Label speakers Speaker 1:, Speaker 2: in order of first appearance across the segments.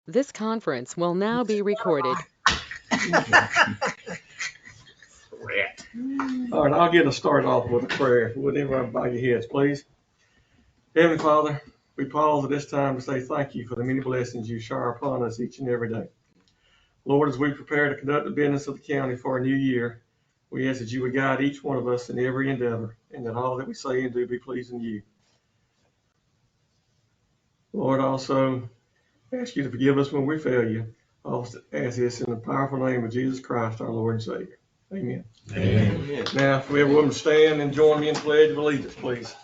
Speaker 1: This conference will now be recorded.
Speaker 2: All right, I'll get us started off with a prayer. Would everybody bow your heads, please? Heavenly Father, we pause at this time to say thank you for the many blessings you shower upon us each and every day. Lord, as we prepare to conduct the business of the county for a new year, we ask that you would guide each one of us in every endeavor, and that all that we say and do be pleasing to you. Lord, also ask you to forgive us when we fail you. I also ask this in the powerful name of Jesus Christ, our Lord and Savior. Amen.
Speaker 3: Amen.
Speaker 2: Now, if we ever would stand and join me in pledge of allegiance, please.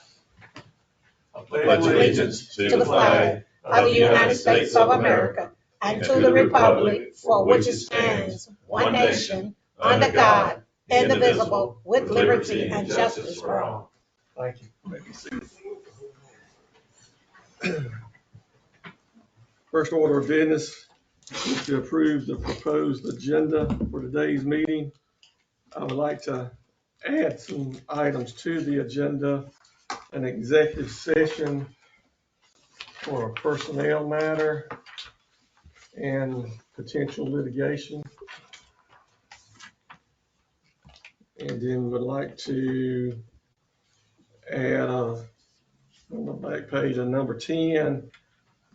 Speaker 2: I
Speaker 3: Pledge allegiance to the flag of the United States of America and to the republic for which it stands, one nation, under God, indivisible, with liberty and justice for all.
Speaker 2: Thank you. You may be seated. First order of business is to approve the proposed agenda for today's meeting. I would like to add some items to the agenda: an executive session for a personnel matter and potential litigation. And then would like to add on the back page of number 10,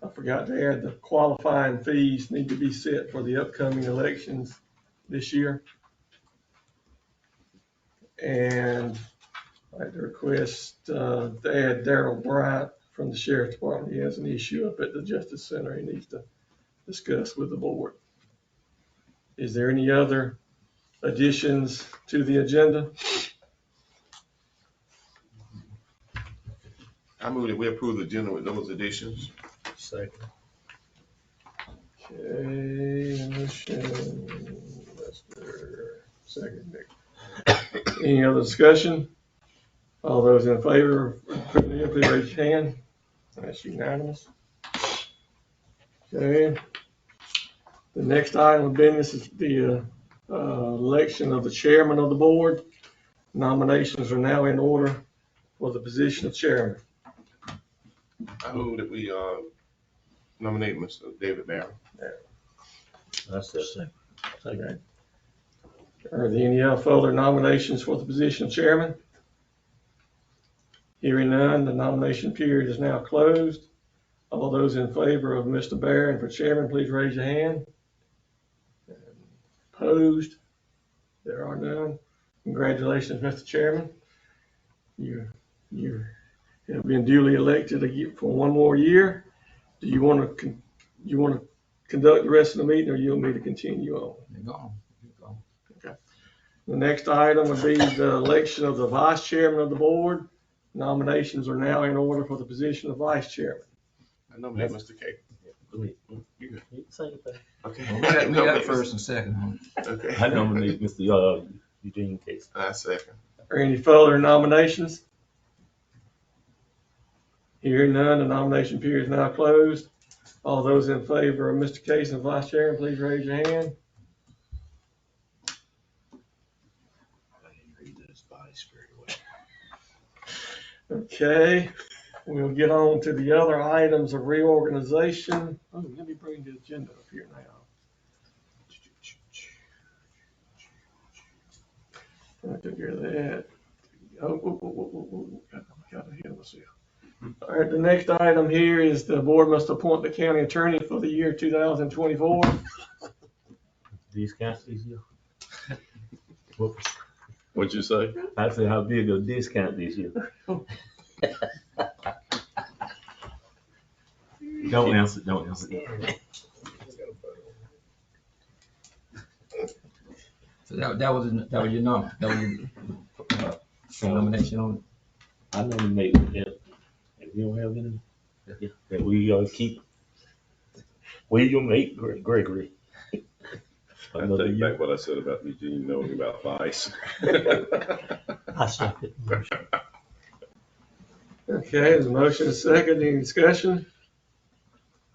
Speaker 2: I forgot to add the qualifying fees need to be set for the upcoming elections this year. And I'd like to request to add Daryl Bryant from the Sheriff's Department. He has an issue up at the Justice Center he needs to discuss with the board. Is there any other additions to the agenda?
Speaker 3: I move that we approve the agenda with those additions.
Speaker 4: Second.
Speaker 2: Okay, motion, Mr. Second. Any other discussion? All those in favor of putting it in, please raise your hand. That's unanimous. Okay. The next item of business is the election of the chairman of the board. Nominations are now in order for the position of chairman.
Speaker 3: I move that we nominate Mr. David Barron.
Speaker 4: That's the second.
Speaker 2: Okay. Are there any further nominations for the position of chairman? Hearing none, the nomination period is now closed. All those in favor of Mr. Barron for chairman, please raise your hand. Opposed? There are none. Congratulations, Mr. Chairman. You have been duly elected for one more year. Do you want to conduct the rest of the meeting, or you want me to continue on?
Speaker 4: Go on.
Speaker 2: Okay. The next item would be the election of the vice chairman of the board. Nominations are now in order for the position of vice chairman.
Speaker 3: I nominate Mr. K.
Speaker 4: Go ahead.
Speaker 3: You good?
Speaker 4: Same thing.
Speaker 3: Okay.
Speaker 5: We got first and second.
Speaker 3: Okay.
Speaker 4: I nominate Mr. Eugene Case.
Speaker 3: I second.
Speaker 2: Are any further nominations? Hearing none, the nomination period is now closed. All those in favor of Mr. Case as vice chairman, please raise your hand. Okay, we'll get on to the other items of reorganization. Oh, let me bring the agenda up here now. I took care of that. Got ahead of myself. All right, the next item here is the board must appoint the county attorney for the year 2024.
Speaker 4: Discount this year?
Speaker 3: What'd you say?
Speaker 4: I said, how big a discount this year? Don't answer.
Speaker 5: So that was your nom. That was your nomination on it.
Speaker 4: I nominate that. If you don't have any, that we keep William H. Gregory.
Speaker 6: I take back what I said about Eugene knowing about vice.
Speaker 4: I second.
Speaker 2: Okay, there's a motion and a second. Any discussion?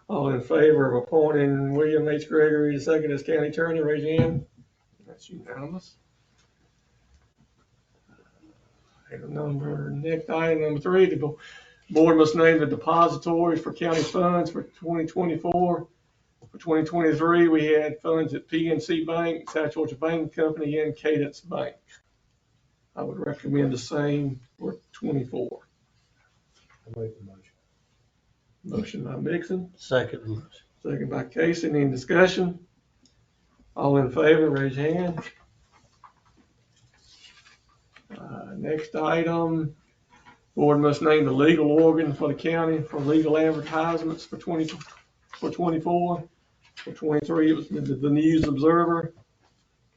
Speaker 2: All in favor of appointing William H. Gregory II as county attorney, raise your hand. That's unanimous. Next item number 3, the board must name the depositories for county funds for 2024. For 2023, we had funds at PNC Bank, South Georgia Bank Company, and Cadence Bank. I would recommend the same for 24.
Speaker 7: I make the motion.
Speaker 2: Motion by Mixon,
Speaker 7: Second.
Speaker 2: second by Casey. Any discussion? All in favor, raise your hand. Next item, board must name the legal organ for the county for legal advertisements for 24. For 23, it was the News Observer.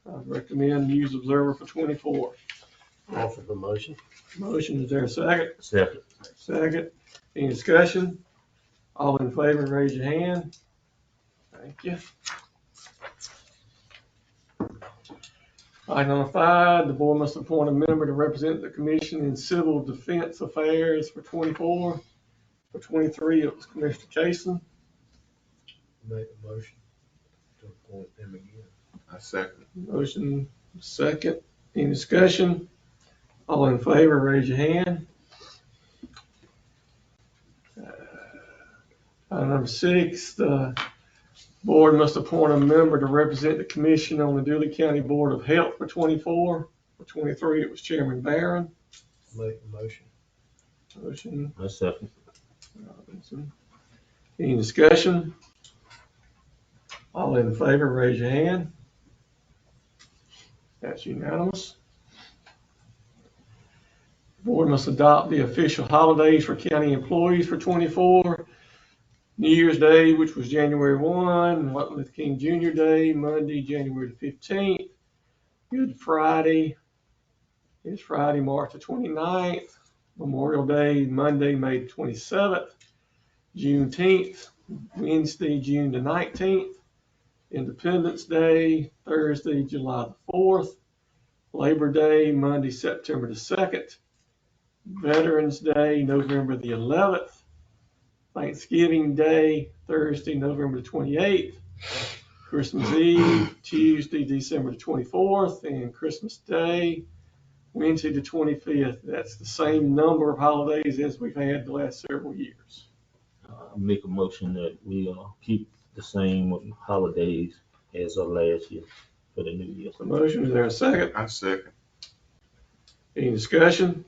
Speaker 2: I recommend News Observer for 24.
Speaker 7: Offer the motion.
Speaker 2: Motion, is there a second?
Speaker 4: Second.
Speaker 2: Second. Any discussion? All in favor, raise your hand. Thank you. Item number 5, the board must appoint a member to represent the commission in civil defense affairs for 24. For 23, it was Commissioner Cason.
Speaker 7: Make a motion to appoint them again.
Speaker 6: I second.
Speaker 2: Motion second. Any discussion? All in favor, raise your hand. Item number 6, the board must appoint a member to represent the commission on the Dooley County Board of Health for 24. For 23, it was Chairman Barron.
Speaker 7: Make the motion.
Speaker 2: Motion
Speaker 4: I second.
Speaker 2: Robinson. Any discussion? All in favor, raise your hand. That's unanimous. The board must adopt the official holidays for county employees for 24. New Year's Day, which was January 1, Martin Luther King Jr. Day, Monday, January the 15th. Good Friday is Friday, March the 29th. Memorial Day, Monday, May the 27th. Juneteenth, Wednesday, June the 19th. Independence Day, Thursday, July the 4th. Labor Day, Monday, September the 2nd. Veterans Day, November the 11th. Thanksgiving Day, Thursday, November the 28th. Christmas Eve, Tuesday, December the 24th. And Christmas Day, Wednesday the 25th. That's the same number of holidays as we've had the last several years.
Speaker 4: Make a motion that we keep the same holidays as of last year for the new year.
Speaker 2: The motion, is there a second?
Speaker 6: I second.
Speaker 2: Any discussion?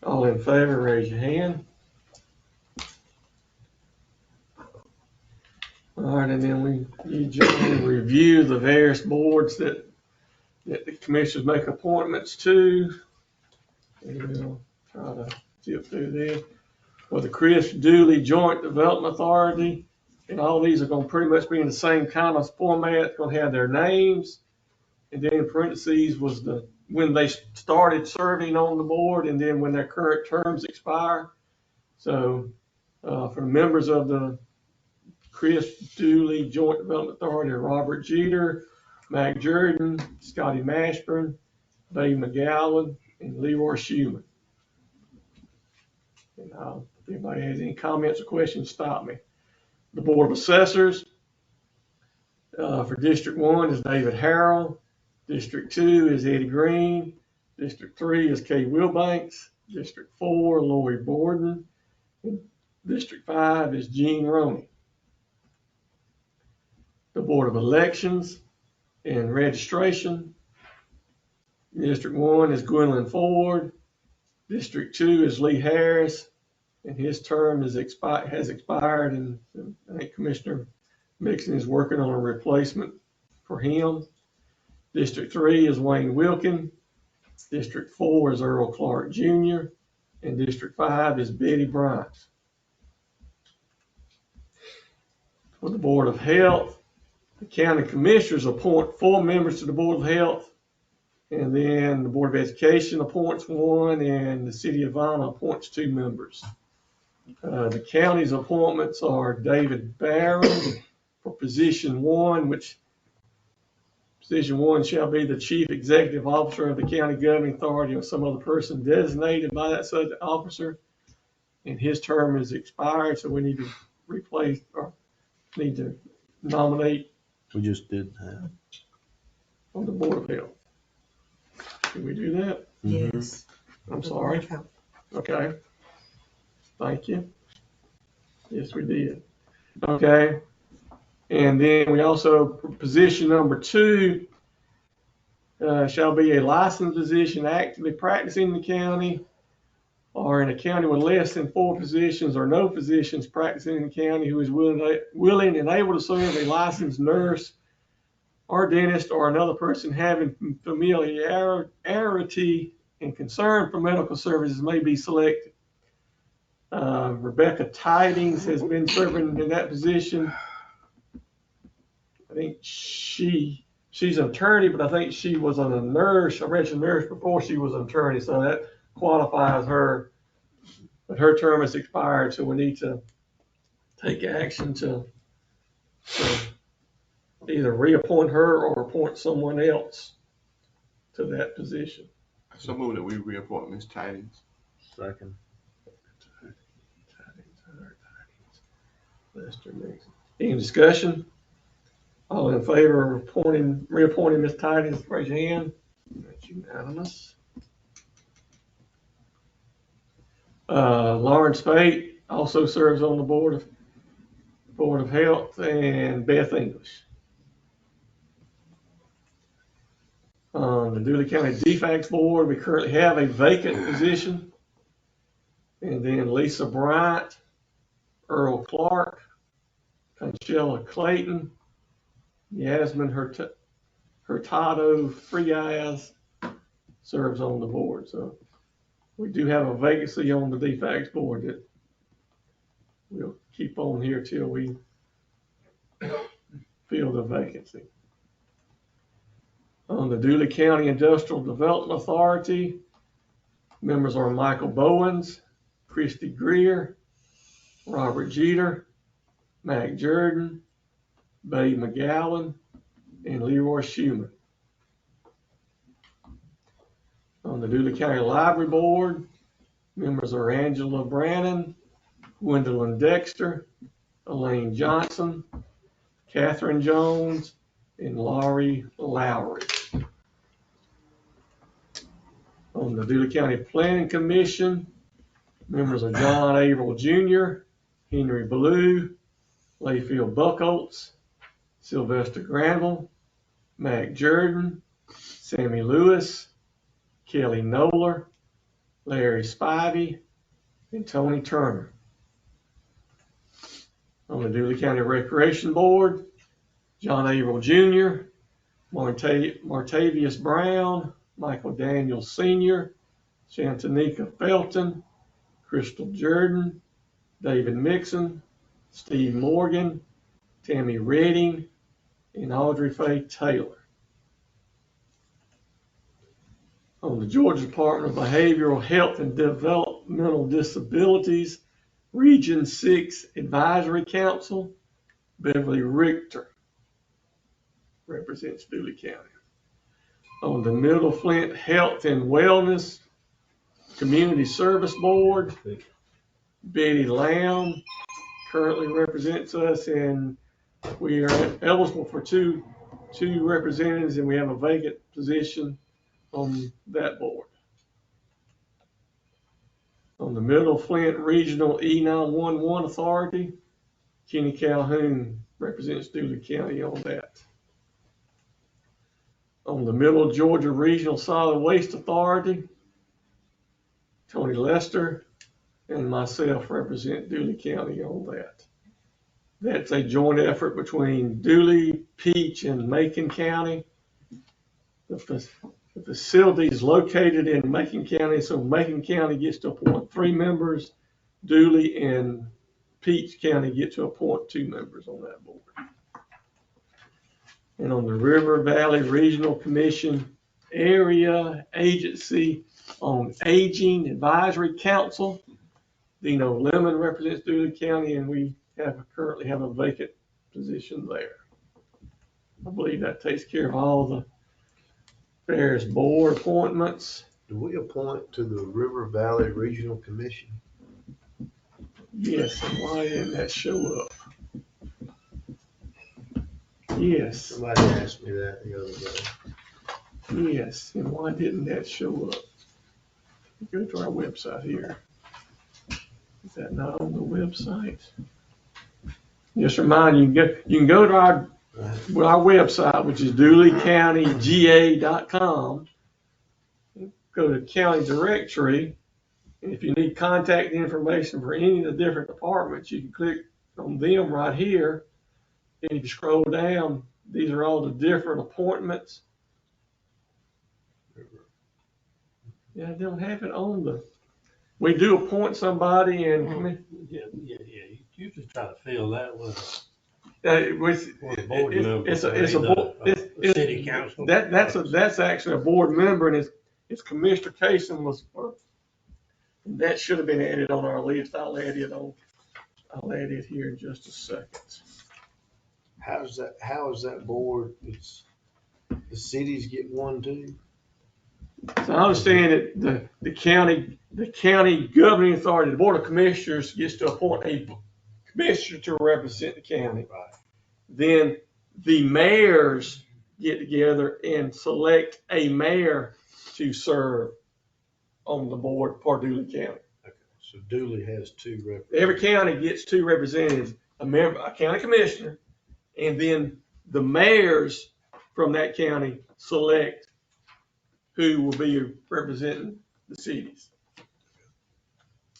Speaker 2: All in favor, raise your hand. All right, and then you generally review the various boards that the commissioners make appointments to. And we'll try to zip through this. For the Chris Dooley Joint Development Authority, and all these are going to pretty much be in the same kind of format. It's going to have their names, and then in parentheses was when they started serving on the board, and then when their current terms expire. So for the members of the Chris Dooley Joint Development Authority, Robert Jeter, Mac Jordan, Scotty Mashburn, Dave McGowan, and Leroy Schumann. And if anybody has any comments or questions, stop me. The Board of Assessors for District 1 is David Harrell. District 2 is Eddie Green. District 3 is Kay Wilbanks. District 4, Lori Borden. And District 5 is Gene Roney. The Board of Elections and Registration. District 1 is Gwendolyn Ford. District 2 is Lee Harris, and his term has expired, and I think Commissioner Mixon is working on a replacement for him. District 3 is Wayne Wilkin. District 4 is Earl Clark Jr., and District 5 is Betty Bryant. For the Board of Health, the county commissioners appoint 4 members to the Board of Health, and then the Board of Education appoints 1, and the City of Ivana appoints 2 members. The county's appointments are David Barron for position 1, which position 1 shall be the chief executive officer of the county governing authority or some other person designated by that such officer. And his term is expired, so we need to replace or need to nominate
Speaker 7: We just did that.
Speaker 2: on the Board of Health. Can we do that?
Speaker 3: Yes.
Speaker 2: I'm sorry. Okay. Thank you. Yes, we did. Okay. And then we also, position number 2, shall be a licensed physician actively practicing in the county or in a county with less than 4 physicians or no physicians practicing in the county who is willing and able to serve a licensed nurse or dentist or another person having familiarity and concern for medical services may be selected. Rebecca Tidings has been serving in that position. I think she's an attorney, but I think she was a nurse, a registered nurse before she was an attorney, so that qualifies her. But her term has expired, so we need to take action to either reappoint her or appoint someone else to that position.
Speaker 8: So move that we reappoint Ms. Tidings.
Speaker 7: Second.
Speaker 2: Lester Nixon. Any discussion? All in favor of reappointing Ms. Tidings, raise your hand. That's unanimous. Lawrence Fate also serves on the Board of Health, and Beth English. On the Dooley County DFACS Board, we currently have a vacant position. And then Lisa Bryant, Earl Clark, Conchella Clayton, Yasmin Hurtado Frias serves on the board. So we do have a vacancy on the DFACS board that we'll keep on here till we fill the vacancy. On the Dooley County Industrial Development Authority, members are Michael Bowens, Christy Greer, Robert Jeter, Mac Jordan, Bay McGowan, and Leroy Schumann. On the Dooley County Library Board, members are Angela Brannon, Gwendolyn Dexter, Elaine Johnson, Catherine Jones, and Laurie Lowry. On the Dooley County Planning Commission, members are John Averill Jr., Henry Ballou, Layfield Buckholtz, Sylvester Granville, Mac Jordan, Sammy Lewis, Kelly Noller, Larry Spivey, and Tony Turner. On the Dooley County Recreation Board, John Averill Jr., Martavius Brown, Michael Daniels Sr., Shantanika Felton, Crystal Jordan, David Mixon, Steve Morgan, Tammy Redding, and Audrey Faye Taylor. On the Georgia Department of Behavioral Health and Developmental Disabilities, Region 6 Advisory Council, Beverly Richter represents Dooley County. On the Middle Flint Health and Wellness Community Service Board, Betty Lamb currently represents us, and we are eligible for two representatives, and we have a vacant position on that board. On the Middle Flint Regional E911 Authority, Kenny Calhoun represents Dooley County on that. On the Middle Georgia Regional Solid Waste Authority, Tony Lester and myself represent Dooley County on that. That's a joint effort between Dooley, Peach, and Macon County. The facility is located in Macon County, so Macon County gets to appoint 3 members. Dooley and Peach County get to appoint 2 members on that board. And on the River Valley Regional Commission Area Agency on Aging Advisory Council, Dino Lemon represents Dooley County, and we currently have a vacant position there. I believe that takes care of all the various board appointments.
Speaker 7: Do we appoint to the River Valley Regional Commission?
Speaker 2: Yes, and why didn't that show up? Yes.
Speaker 7: Somebody asked me that the other day.
Speaker 2: Yes, and why didn't that show up? Go to our website here. Is that not on the website? Just remind you can go to our website, which is dooleycountyga.com. Go to county directory, and if you need contact information for any of the different departments, you can click on them right here. And if you scroll down, these are all the different appointments. Yeah, I don't have it on we do appoint somebody and
Speaker 7: Yeah. You usually try to fill that with
Speaker 2: it's a board.
Speaker 7: city council.
Speaker 2: That's actually a board member, and it's Commissioner Casey was. That should have been added on our list. I'll add it here in just a second.
Speaker 7: How is that board? The cities get one too?
Speaker 2: So I understand that the county governing authority, the Board of Commissioners, gets to appoint a commissioner to represent the county.
Speaker 7: Right.
Speaker 2: Then the mayors get together and select a mayor to serve on the board for Dooley County.
Speaker 7: Okay. So Dooley has two representatives.
Speaker 2: Every county gets two representatives, a county commissioner, and then the mayors from that county select who will be representing the cities.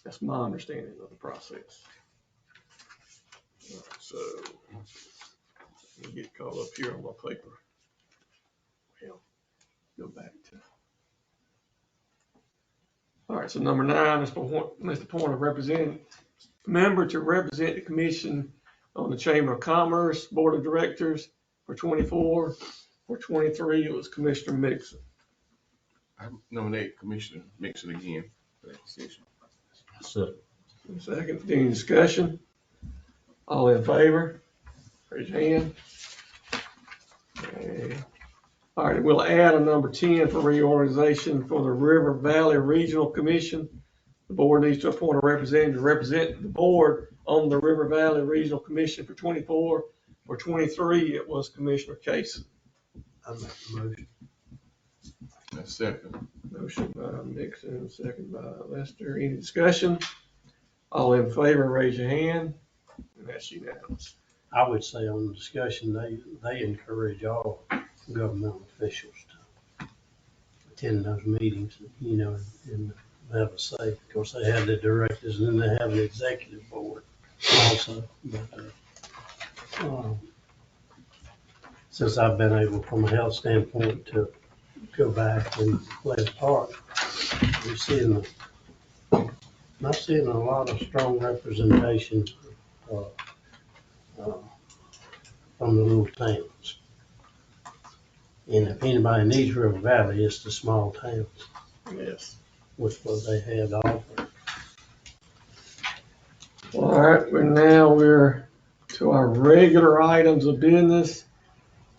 Speaker 2: That's my understanding of the process. All right, so let me get caught up here on my paper. Well, go back to. All right, so number 9 is the point of representative member to represent the commission on the Chamber of Commerce Board of Directors for 24. For 23, it was Commissioner Mixon.
Speaker 8: I nominate Commissioner Mixon again for that position.
Speaker 4: So,
Speaker 2: Second, any discussion? All in favor? Raise your hand. Okay. All right, we'll add a number 10 for reorganization for the River Valley Regional Commission. The board needs to appoint a representative to represent the board on the River Valley Regional Commission for 24. For 23, it was Commissioner Casey.
Speaker 7: I make the motion.
Speaker 8: That's second.
Speaker 2: Motion by Mixon, second by Lester. Any discussion? All in favor, raise your hand. And that's unanimous.
Speaker 7: I would say on the discussion, they encourage all governmental officials to attend those meetings, and have a say. Of course, they have the directors, and then they have an executive board also. But since I've been able, from a health standpoint, to go back and play a part, I'm seeing a lot of strong representation from the little towns. And if anybody needs River Valley, it's the small towns,
Speaker 2: Yes.
Speaker 7: which what they have to offer.
Speaker 2: All right, we're to our regular items of business.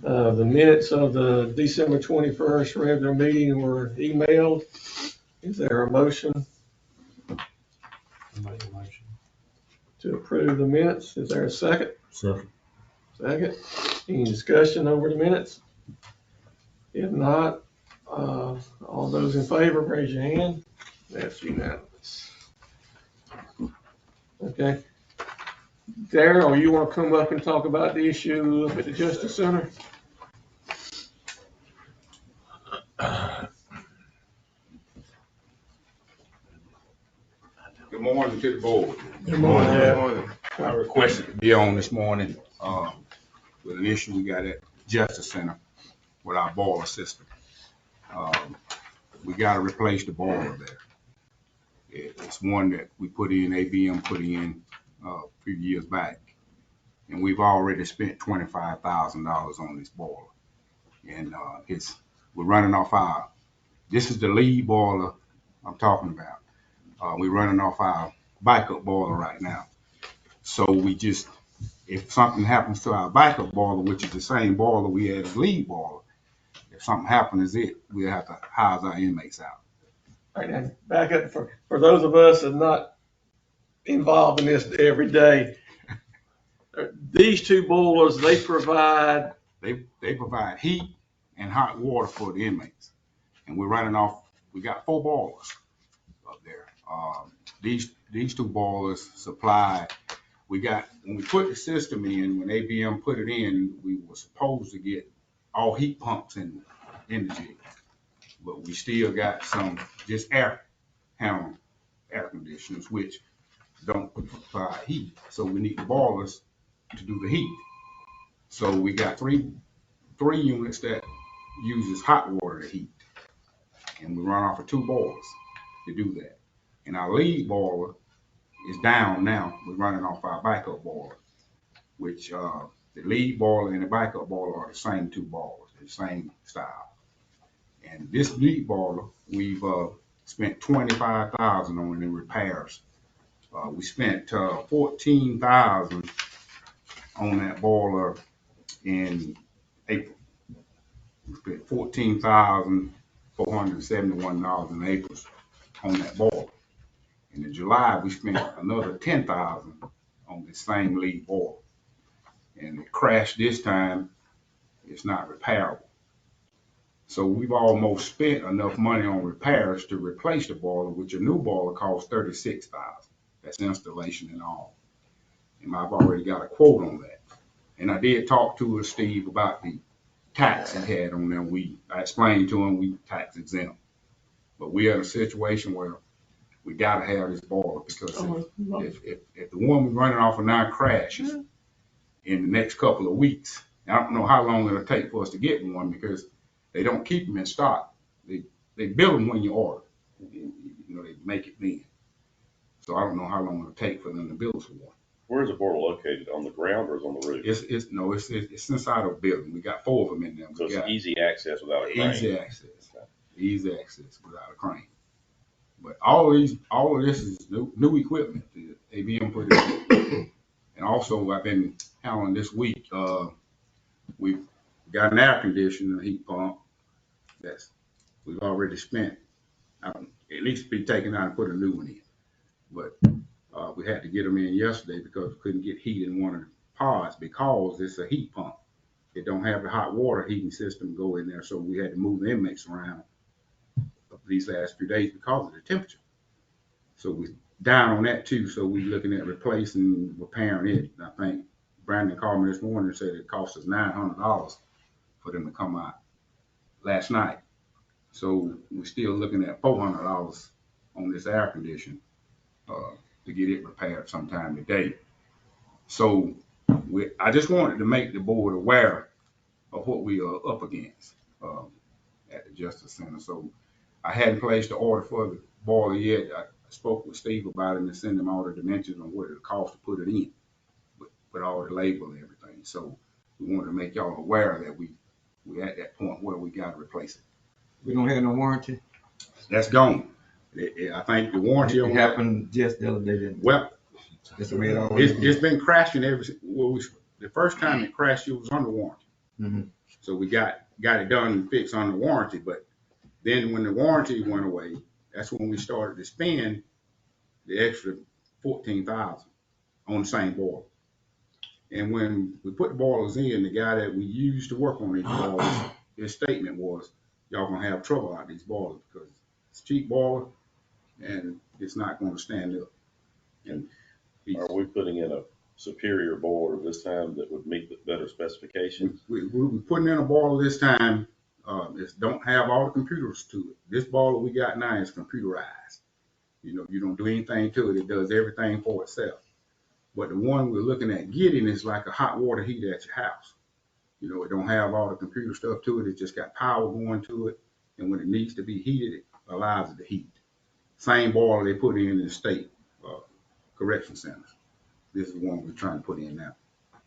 Speaker 2: The minutes of the December 21st regular meeting were emailed. Is there a motion
Speaker 7: Make a motion.
Speaker 2: to approve the minutes? Is there a second?
Speaker 4: second.
Speaker 2: Second. Any discussion over the minutes? If not, all those in favor, raise your hand. That's unanimous. Okay. Darryl, you want to come up and talk about the issue up at the Justice Center?
Speaker 9: Good morning to the board.
Speaker 2: Good morning, Jeff.
Speaker 8: Morning.
Speaker 9: I requested to be on this morning with an issue we got at Justice Center with our boiler system. We got to replace the boiler there. It's one that we put in, ABM put in a few years back. And we've already spent $25,000 on this boiler. And we're running off this is the lead boiler I'm talking about. We're running off our backup boiler right now. So if something happens to our backup boiler, which is the same boiler we had as lead boiler, if something happens we'll have to house our inmates out.
Speaker 2: All right, and back up for those of us that are not involved in this every day. These two boilers, they provide
Speaker 9: heat and hot water for the inmates. And we got 4 boilers up there. These two boilers supply when we put the system in, when ABM put it in, we were supposed to get all heat pumps in the jig. But we still got some just air conditioners, which don't provide heat. So we need the boilers to do the heat. So we got three units that uses hot water to heat. And we run off of 2 boilers to do that. And our lead boiler is down now. We're running off our backup boiler, which the lead boiler and the backup boiler are the same 2 boilers, the same style. And this lead boiler, we've spent $25,000 on it in repairs. We spent $14,000 on that boiler in April. We spent $14,471 in April on that boiler. And in July, we spent another $10,000 on the same lead boiler. And it crashed this time. It's not repairable. So we've almost spent enough money on repairs to replace the boiler, which a new boiler costs $36,000. That's installation and all. And I've already got a quote on that. And I did talk to Steve about the tax he had on them. I explained to him we tax exempt. But we are in a situation where we gotta have this boiler because if the one we're running off of now crashes in the next couple of weeks, I don't know how long it'll take for us to get one because they don't keep them in stock. They build them when you order. You know, they make it then. So I don't know how long it'll take for them to build one.
Speaker 6: Where's the boiler located? On the ground or is it on the roof?
Speaker 9: It's inside of a building. We got 4 of them in there.
Speaker 6: So it's easy access without a crane.
Speaker 9: Easy access without a crane. But all of this is new equipment that ABM put in. And also I've been handling this week. We've got an air conditioner, heat pump we've already spent. At least be taken out and put a new one in. But we had to get them in yesterday because we couldn't get heat in one of the pods because it's a heat pump. It don't have the hot water heating system go in there, so we had to move the inmates around these last few days because of the temperature. So we down on that too. So we're looking at replacing, repairing it. I think Brandon called me this morning and said it cost us $900 for them to come out last night. So we're still looking at $400 on this air conditioner to get it repaired sometime today. So I just wanted to make the board aware of what we are up against at the Justice Center. So I hadn't placed the order for the boiler yet. I spoke with Steve about it and sent him all the dimensions on what it costs to put it in, with all the label and everything. So we wanted to make y'all aware that we at that point where we got to replace it.
Speaker 5: We don't have no warranty.
Speaker 9: That's gone. I think the warranty
Speaker 5: It happened just the other day, didn't it?
Speaker 9: Well,
Speaker 5: That's the way it always is.
Speaker 9: it's been crashing the first time it crashed, it was under warranty.
Speaker 5: Mm-hmm.
Speaker 9: So we got it done and fixed under warranty. But then when the warranty went away, that's when we started to spend the extra $14,000 on the same boiler. And when we put the boilers in, the guy that we used to work on these boilers, his statement was, y'all gonna have trouble out these boilers because it's a cheap boiler and it's not gonna stand up. And
Speaker 6: Are we putting in a superior boiler this time that would meet the better specifications?
Speaker 9: we're putting in a boiler this time. It don't have all the computers to it. This boiler we got now is computerized. You know, you don't do anything to it. It does everything for itself. But the one we're looking at getting is like a hot water heater at your house. You know, it don't have all the computer stuff to it. It just got power going to it. And when it needs to be heated, it allows it to heat. Same boiler they put in the state correction centers. This is the one we're trying to put in now.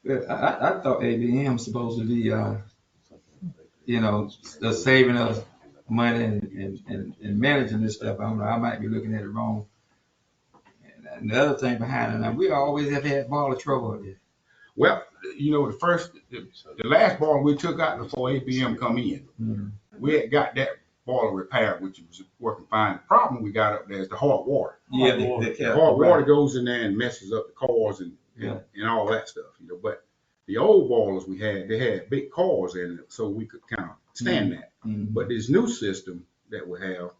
Speaker 5: I thought ABM was supposed to be, saving us money and managing this stuff. I don't know, I might be looking at it wrong. And the other thing behind it, now, we always have had boiler trouble with this.
Speaker 9: Well, you know, the last boiler we took out before ABM come in, we had got that boiler repaired, which was working fine. The problem we got up there is the hot water.
Speaker 5: Yeah,
Speaker 9: The hot water goes in there and messes up the cores and all that stuff, you know. But the old boilers we had, they had big cores in it, so we could kind of stand that. But this new system that we have,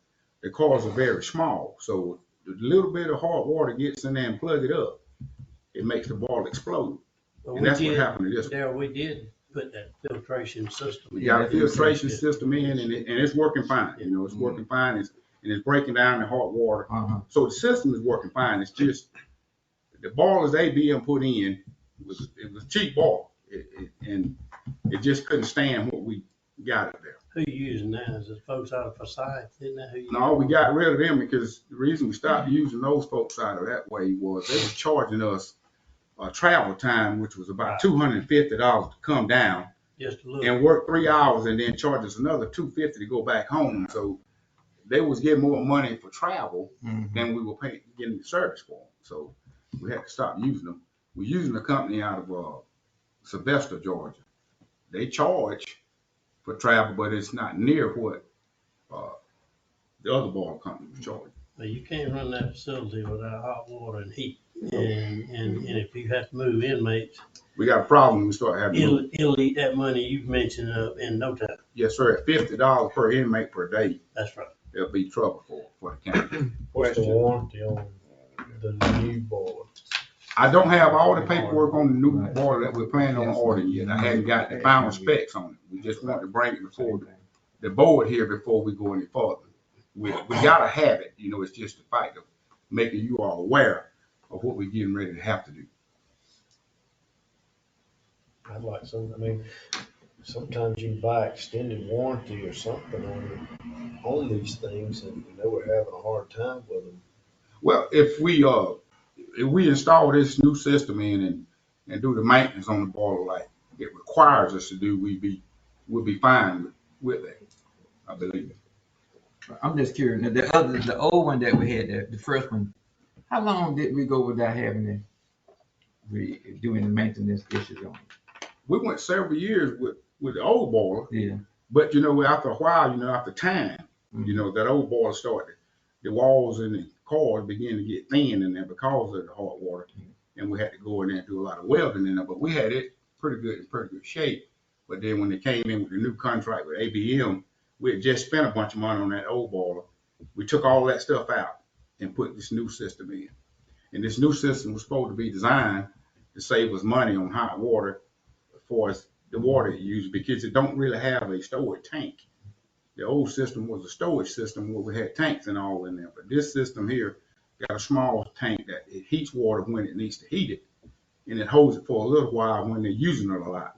Speaker 9: the cores are very small, so the little bit of hot water gets in there and plug it up, it makes the boiler explode.
Speaker 7: But
Speaker 9: And
Speaker 7: we
Speaker 9: that's what
Speaker 7: did,
Speaker 9: happened to this one.
Speaker 7: Darryl, we did put that filtration system.
Speaker 9: We got a
Speaker 7: in.
Speaker 9: filtration system in and it's working fine, you know, it's working fine, and it's breaking down the hot water. So the system is working fine, it's just, the boilers ABM put in, it was cheap boiler. And it just couldn't stand what we got it there.
Speaker 7: Who you using now? Is it folks out of Forsyth? Isn't that who you?
Speaker 9: No, we got rid of them because the reason we stopped using those folks out of that way was they was charging us travel time, which was about $250 to come down
Speaker 7: Just a little.
Speaker 9: and work 3 hours and then charge us another $250 to go back home. So they was getting more money for travel than we were paying, getting the service for them. So we had to stop using them. We're using a company out of Sylvester, Georgia. They charge for travel, but it's not near what the other boiler company was charging.
Speaker 7: But you can't run that facility without hot water and heat. And if you have to move inmates,
Speaker 9: We got a problem when we start having.
Speaker 7: it'll eat that money you've mentioned up in no time.
Speaker 9: Yes, sir. At $50 per inmate per day,
Speaker 7: That's right.
Speaker 9: there'll be trouble for the county.
Speaker 10: What's the warranty on the new boiler?
Speaker 9: I don't have all the paperwork on the new boiler that we're planning on ordering yet. I hadn't got the final specs on it. We just want to bring it before the board here before we go any further. We gotta have it, you know, it's just the fact of making you all aware of what we're getting ready to have to do.
Speaker 10: I'd like some, I mean, sometimes you buy extended warranty or something on these things, and you know we're having a hard time with them.
Speaker 9: Well, if we install this new system in and do the maintenance on the boiler like it requires us to do, we'll be fine with that, I believe.
Speaker 5: I'm just curious, now, the old one that we had, the first one, how long did we go without having doing the maintenance issues on it?
Speaker 9: We went several years with the old boiler,
Speaker 5: Yeah.
Speaker 9: but you know, after a while, you know, after time, you know, that old boiler started, the walls and the cores began to get thin in there because of the hot water. And we had to go in there and do a lot of welding in there, but we had it in pretty good shape. But then when they came in with the new contract with ABM, we had just spent a bunch of money on that old boiler. We took all that stuff out and put this new system in. And this new system was supposed to be designed to save us money on hot water as far as the water it uses, because it don't really have a storage tank. The old system was a storage system where we had tanks and all in there, but this system here got a small tank that it heats water when it needs to heat it, and it holds it for a little while when they're using it a lot.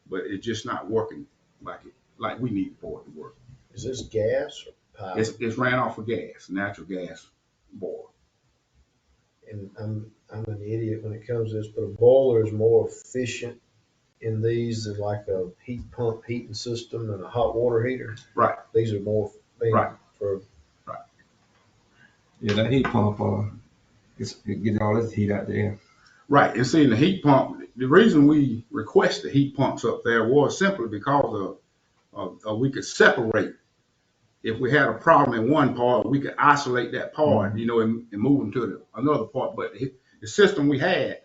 Speaker 9: But it's just not working like we need for it to work.
Speaker 10: Is this gas or power?
Speaker 9: It's ran off of gas, natural gas boiler.
Speaker 10: And I'm an idiot when it comes to this, but a boiler is more efficient in these than like a heat pump heating system and a hot water heater.
Speaker 9: Right.
Speaker 10: These are more
Speaker 9: Right.
Speaker 10: for
Speaker 5: Yeah, that heat pump, it get all this heat out there.
Speaker 9: Right, and seeing the heat pump, the reason we request the heat pumps up there was simply because of we could separate. If we had a problem in one part, we could isolate that part, you know, and move them to another part. But the system we had,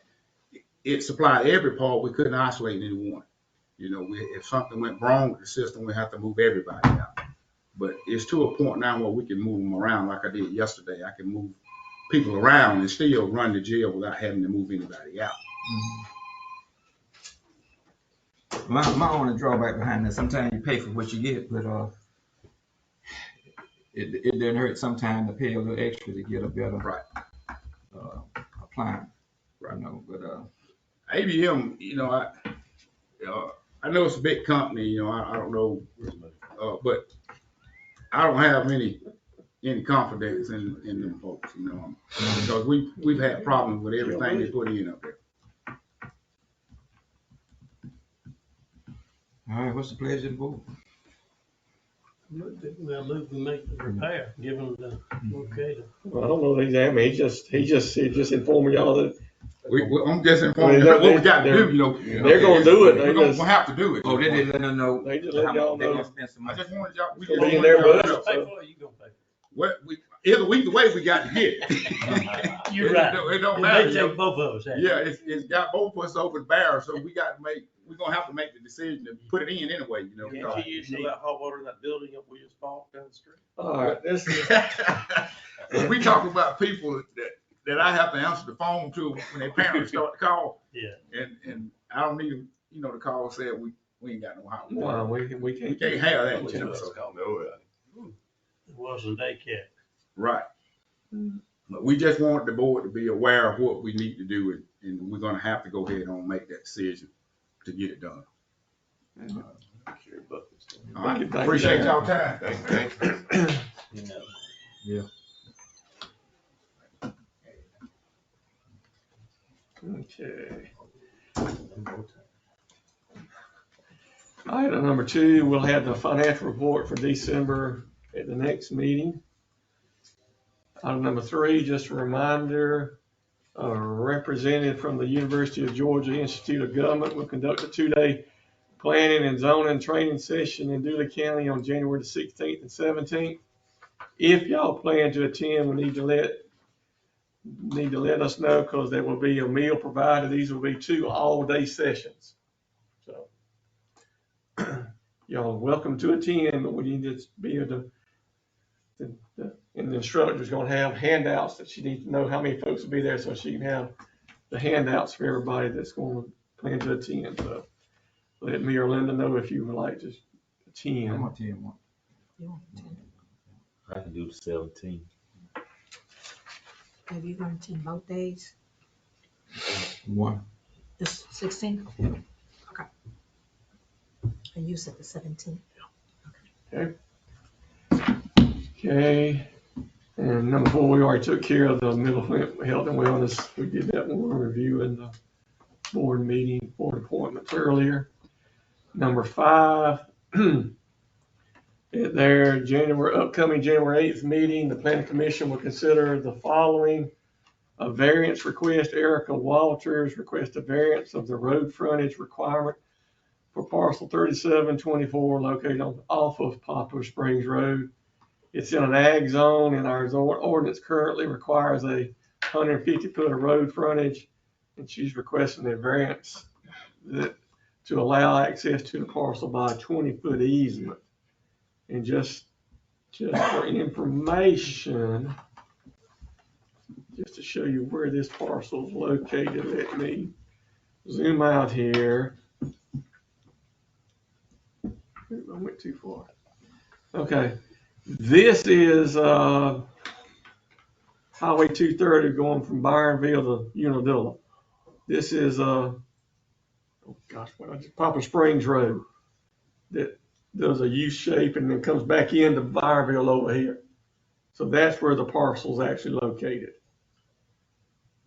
Speaker 9: it supplied every part. We couldn't isolate any one. You know, if something went wrong with the system, we have to move everybody out. But it's to a point now where we can move them around like I did yesterday. I can move people around and still run the jail without having to move anybody out.
Speaker 5: My only drawback behind that, sometimes you pay for what you get, but it doesn't hurt sometimes to pay a little extra to get a better appliance.
Speaker 9: Right.
Speaker 5: You know, but
Speaker 9: ABM, you know, I know it's a big company, you know, I don't know, but I don't have any confidence in them folks, you know, because we've had problems with everything they put in up there.
Speaker 5: all right, what's the pleasure of the board?
Speaker 7: Well, move and make the repair, give them the okay.
Speaker 2: Well, I don't know that he's at me. He just informed y'all that
Speaker 9: I'm just informing you what we got to do, you know.
Speaker 2: they're gonna do it.
Speaker 9: We're gonna have to do it.
Speaker 5: Oh, they didn't let them know.
Speaker 2: They just let y'all
Speaker 5: They're
Speaker 2: know.
Speaker 5: gonna spend some
Speaker 9: I
Speaker 5: money.
Speaker 9: just wanted y'all, we
Speaker 2: It'll
Speaker 9: just
Speaker 2: be in
Speaker 9: wanted
Speaker 2: their
Speaker 9: y'all to
Speaker 2: budget.
Speaker 9: know.
Speaker 7: Pay for it, you gonna pay.
Speaker 9: What either way we got to get it.
Speaker 7: You're right.
Speaker 9: It don't
Speaker 7: It
Speaker 9: matter.
Speaker 7: may
Speaker 9: you know.
Speaker 7: take both of us.
Speaker 9: Yeah, it's got both of us over the barrel, so we're gonna have to make the decision to put it in anyway, you know. because-
Speaker 8: Can't you use some of that hot water in that building up Williams Park down the street?
Speaker 2: All right, this is
Speaker 9: We talk about people that I have to answer the phone to when their parents start to call.
Speaker 7: Yeah.
Speaker 9: And I don't need them, you know, the call said we ain't got no hot water.
Speaker 2: No, we
Speaker 9: We
Speaker 2: can't.
Speaker 9: can't have that with you.
Speaker 2: It
Speaker 9: So.
Speaker 7: It wasn't daycare.
Speaker 9: Right. But we just want the board to be aware of what we need to do, and we're gonna have to go ahead and make that decision to get it done. All right.
Speaker 2: Thank you.
Speaker 9: Appreciate y'all time.
Speaker 8: Thank you.
Speaker 2: Okay. Item number 2, we'll have the financial report for December at the next meeting. Item number 3, just a reminder, a representative from the University of Georgia Institute of Government will conduct a 2-day planning and zoning training session in Dooley County on January the 16th and 17th. If y'all plan to attend, we need to let us know, because there will be a meal provided. These will be 2 all-day sessions. So y'all are welcome to attend, but we need to be able to, and the instructor's going to have handouts that she needs to know how many folks will be there, so she can have the handouts for everybody that's going to plan to attend. So let me or Linda know if you would like to attend.
Speaker 5: I'm gonna tell you one.
Speaker 3: You want to attend?
Speaker 4: I can do the 17.
Speaker 3: Have you going to attend both days?
Speaker 5: One.
Speaker 3: The 16th? Okay. And you said the 17th?
Speaker 2: Okay. And number 4, we already took care of the Middle Flint Health and Wellness. We did that when we were reviewing the board meeting, board appointments earlier. Number 5, at their upcoming January 8th meeting, the Planning Commission will consider the following: a variance request. Erica Walters requests a variance of the road frontage requirement for parcel 3724 located off of Poplar Springs Road. It's in an ag zone, and our ordinance currently requires a 150 foot of road frontage, and she's requesting a variance to allow access to the parcel by a 20-foot easement. And just for information, just to show you where this parcel is located, let me zoom out here. I went too far. Okay, this is Highway 230 going from Byronville to Unadilla. This is Poplar Springs Road that does a U shape and then comes back into Byronville over here. So that's where the parcel is actually located.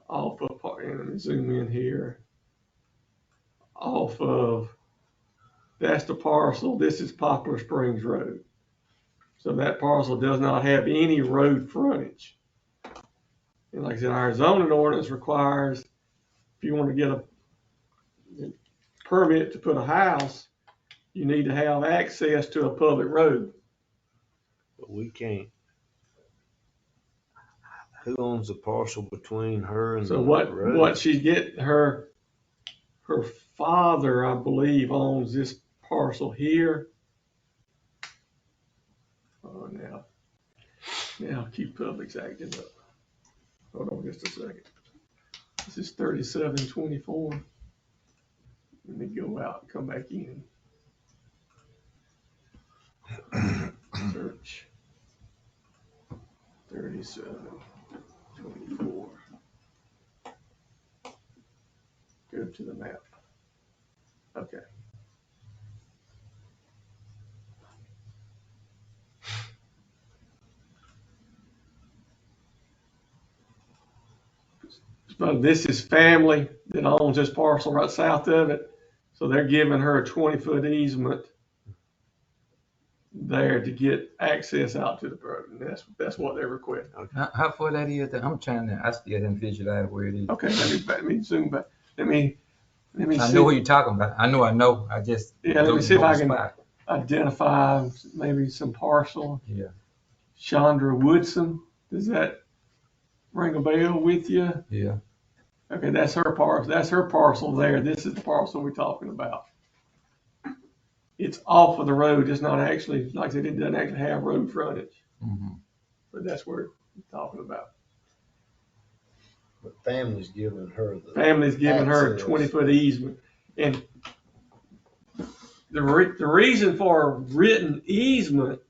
Speaker 2: Off of, and let me zoom in here. That's the parcel. This is Poplar Springs Road. So that parcel does not have any road frontage. And like I said, our zoning ordinance requires, if you want to get a permit to put a house, you need to have access to a public road.
Speaker 10: But we can't. Who owns the parcel between her and
Speaker 2: So
Speaker 10: the
Speaker 2: what
Speaker 10: road?
Speaker 2: she's getting, her father, I believe, owns this parcel here. Oh, now keep Publix acting up. Hold on just a second. This is 3724. Let me go out and come back in. Search 3724. Go to the map. Okay. But this is family that owns this parcel right south of it. So they're giving her a 20-foot easement there to get access out to the road. And that's what they're requesting.
Speaker 5: How far that is? I still haven't visualized where it is.
Speaker 2: Okay, let me zoom back. Let me
Speaker 5: I
Speaker 2: see.
Speaker 5: know what you're talking about. I know. I just.
Speaker 2: Yeah, let me see if I can
Speaker 5: spot.
Speaker 2: identify maybe some parcel.
Speaker 5: Yeah.
Speaker 2: Chandra Woodson, does that ring a bell with you?
Speaker 5: Yeah.
Speaker 2: Okay, that's her parcel. That's her parcel there. This is the parcel we're talking about. It's off of the road. It's not actually, like I said, it doesn't actually have road frontage.
Speaker 5: Mm-hmm.
Speaker 2: But that's where we're talking about.
Speaker 10: But family's giving her the.
Speaker 2: Family's giving her a
Speaker 10: access.
Speaker 2: 20-foot easement. And the reason for a written easement,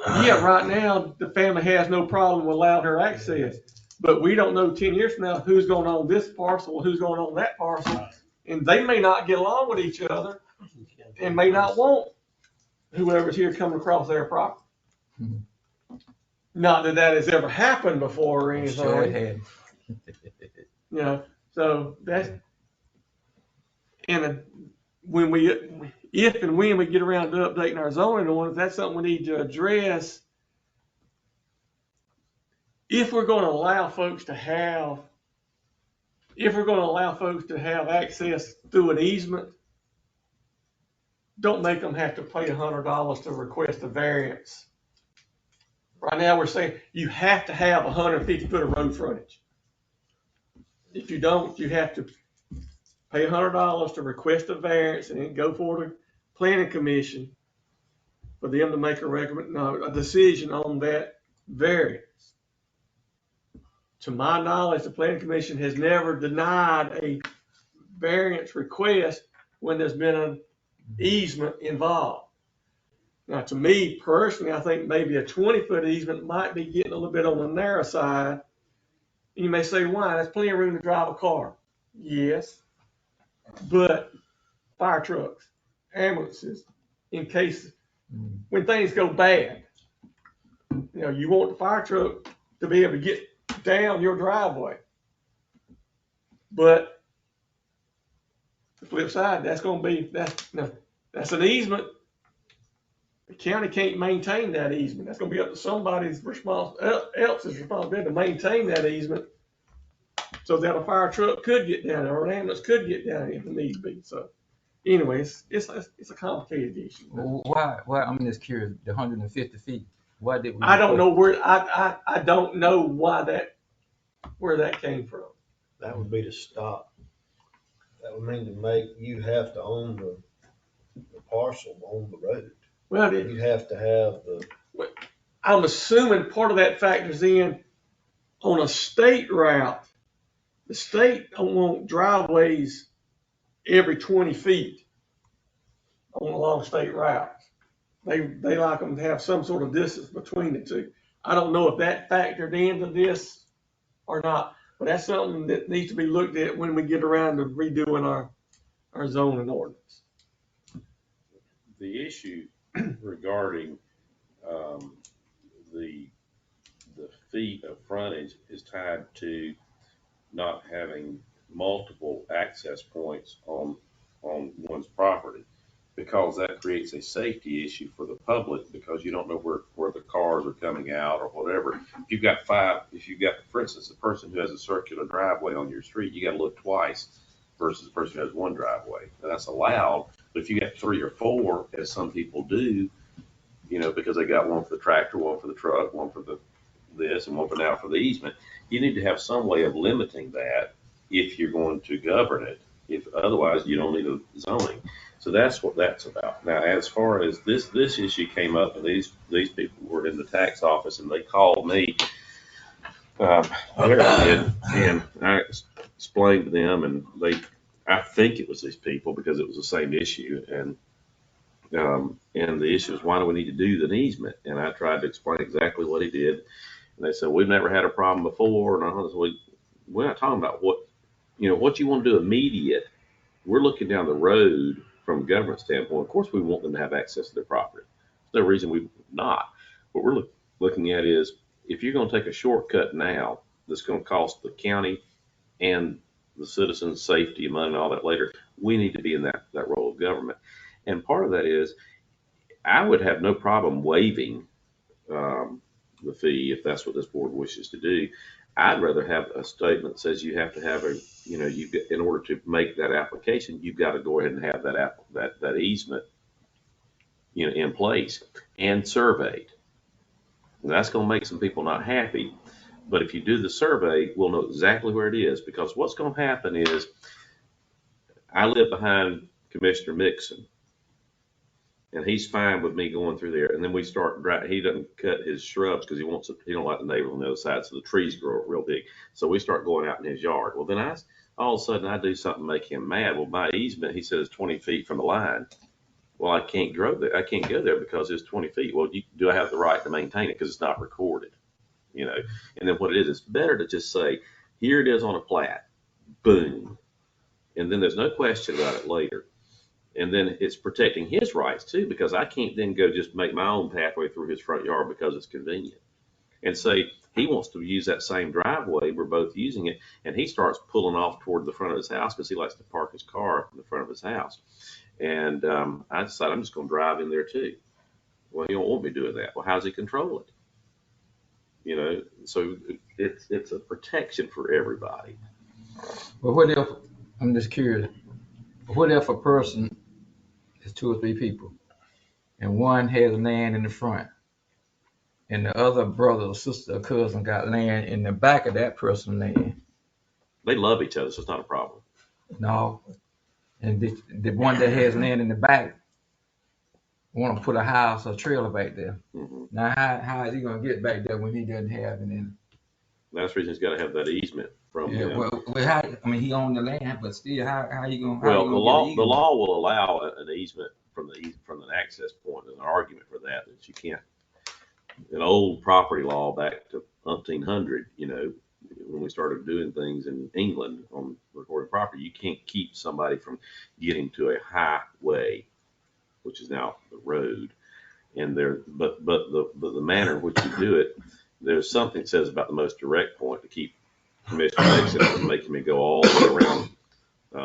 Speaker 2: yeah, right now, the family has no problem with allowing her access. But we don't know 10 years from now who's going on this parcel, who's going on that parcel. And they may not get along with each other and may not want whoever's here coming across their property. Not that that has ever happened before or anything.
Speaker 5: Sure it had.
Speaker 2: You know, so that's, and when if and when we get around to updating our zoning ordinance, that's something we need to address. If we're going to allow folks to have access through an easement, don't make them have to pay $100 to request a variance. Right now, we're saying you have to have 150 foot of road frontage. If you don't, you have to pay $100 to request a variance and then go for the planning commission for them to make a decision on that variance. To my knowledge, the planning commission has never denied a variance request when there's been an easement involved. Now, to me personally, I think maybe a 20-foot easement might be getting a little bit on the narrow side. You may say, why? There's plenty of room to drive a car. Yes, but fire trucks, ambulances, in case when things go bad, you know, you want the fire truck to be able to get down your driveway. But the flip side, that's an easement. The county can't maintain that easement. That's going to be up to somebody's else's responsibility to maintain that easement, so that a fire truck could get down there or an ambulance could get down there if it needs to be. So, anyways, it's a complicated issue.
Speaker 5: Why? I'm just curious. The 150 feet. Why did we?
Speaker 2: I don't know where. I don't know where that came from.
Speaker 10: That would be to stop. That would mean to make you have to own the parcel on the road.
Speaker 2: Well,
Speaker 10: You have to have the.
Speaker 2: I'm assuming part of that factors in on a state route. The state don't want driveways every 20 feet on along state routes. They like them to have some sort of distance between the two. I don't know if that factored into this or not, but that's something that needs to be looked at when we get around to redoing our zoning ordinance.
Speaker 6: The issue regarding the feet of frontage is tied to not having multiple access points on one's property, because that creates a safety issue for the public, because you don't know where the cars are coming out or whatever. If you've got, for instance, the person who has a circular driveway on your street, you got to look twice versus the person who has one driveway. And that's allowed. But if you got 3 or 4, as some people do, you know, because they got one for the tractor, one for the truck, one for this, and one for now for the easement, you need to have some way of limiting that if you're going to govern it. If otherwise, you don't need a zoning. So that's what that's about. Now, as far as this issue came up, and these people were in the tax office, and they called me, and I explained to them, and I think it was these people because it was the same issue, and the issue is, why do we need to do the easement? And I tried to explain exactly what he did, and they said, we've never had a problem before, and I said, we're not talking about what you want to do immediate. We're looking down the road from a government standpoint. Of course, we want them to have access to their property. There's no reason we not. What we're looking at is, if you're going to take a shortcut now that's going to cost the county and the citizens safety and money and all that later, we need to be in that role of government. And part of that is, I would have no problem waiving the fee if that's what this board wishes to do. I'd rather have a statement that says you have to have in order to make that application, you've got to go ahead and have that easement, in place and surveyed. And that's going to make some people not happy. But if you do the survey, we'll know exactly where it is, because what's going to happen is, I live behind Commissioner Mixon, And he's fine with me going through there. And then we start, he doesn't cut his shrubs because he don't like the neighbor on the other side. So the trees grow real big. So we start going out in his yard. Well, then all of a sudden I do something to make him mad. Well, my easement, he says 20 feet from the line. Well, I can't grow there. I can't go there because it's 20 feet. Well, do I have the right to maintain it? Because it's not recorded, And then what it is, it's better to just say, here it is on a plat, boom. And then there's no question about it later. And then it's protecting his rights too, because I can't then go just make my own pathway through his front yard because it's convenient. And say he wants to use that same driveway, we're both using it, and he starts pulling off toward the front of his house because he likes to park his car in the front of his house. And I decided I'm just going to drive in there too. Well, he don't want me doing that. Well, how's he control it? So it's a protection for everybody.
Speaker 5: But what if, I'm just curious, what if a person is 2 or 3 people and one has land in the front and the other brother or sister or cousin got land in the back of that person's land?
Speaker 6: They love each other, so it's not a problem.
Speaker 5: No. And the one that has land in the back want to put a house or trailer back there.
Speaker 6: Mm-hmm.
Speaker 5: Now, how is he going to get back there when he doesn't have it in?
Speaker 6: That's the reason he's got to have that easement from him.
Speaker 5: Well, he owned the land, but still, how you going?
Speaker 6: Well, the law will allow an easement from an access point. There's an argument for that you can't. An old property law back to 1800, when we started doing things in England on recorded property, you can't keep somebody from getting to a highway, which is now the road. And but the manner in which you do it, there's something that says about the most direct point to keep Commissioner Nixon from making me go all the way around